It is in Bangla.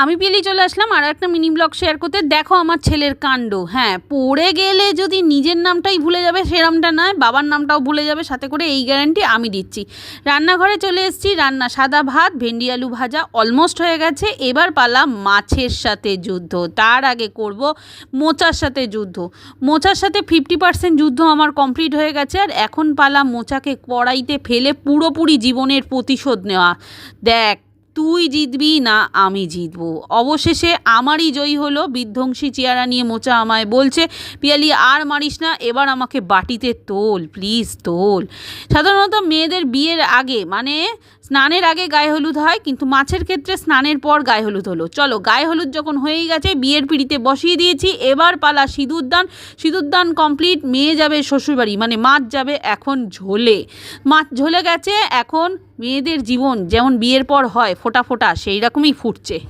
আমি পিয়ালি চলে আসলাম আর একটা মিনি ব্লগ শেয়ার করতে। দেখো আমার ছেলের কাণ্ড। হ্যাঁ, পড়ে গেলে যদি নিজের নামটাই ভুলে যাবে সেরমটা নয়, বাবার নামটাও ভুলে যাবে সাথে করে, এই গ্যারান্টি আমি দিচ্ছি। রান্নাঘরে চলে এসেছি, রান্না সাদা ভাত, ভেন্ডি আলু ভাজা অলমোস্ট হয়ে গেছে। এবার পালা মাছের সাথে যুদ্ধ। তার আগে করব মোচার সাথে যুদ্ধ। মোচার সাথে 50% যুদ্ধ আমার কমপ্লিট হয়ে গেছে, আর এখন পালা মোচাকে কড়াইতে ফেলে পুরোপুরি জীবনের প্রতিশোধ নেওয়া। দেখ, তুই জিতবি না আমি জিতবো। অবশেষে আমারই জয়ী হলো। বিধ্বংসী চেহারা নিয়ে মোচা আমায় বলছে, পিয়ালি আর মারিস না, এবার আমাকে বাটিতে তোল, প্লিজ তোল। সাধারণত মেয়েদের বিয়ের আগে মানে স্নানের আগে গায়ে হলুদ হয়, কিন্তু মাছের ক্ষেত্রে স্নানের পর গায়ে হলুদ হলো। চলো, গায়ে হলুদ যখন হয়েই গেছে, বিয়ের পিঁড়িতে বসিয়ে দিয়েছি। এবার পালা সিঁদুরদান। সিঁদুরদান কমপ্লিট, মেয়ে যাবে শ্বশুরবাড়ি, মানে মাছ যাবে এখন ঝোলে। মাছ ঝোলে গেছে, এখন মেয়েদের জীবন যেমন বিয়ের পর হয় ফোটা ফোটা, সেই রকমই ফুটছে।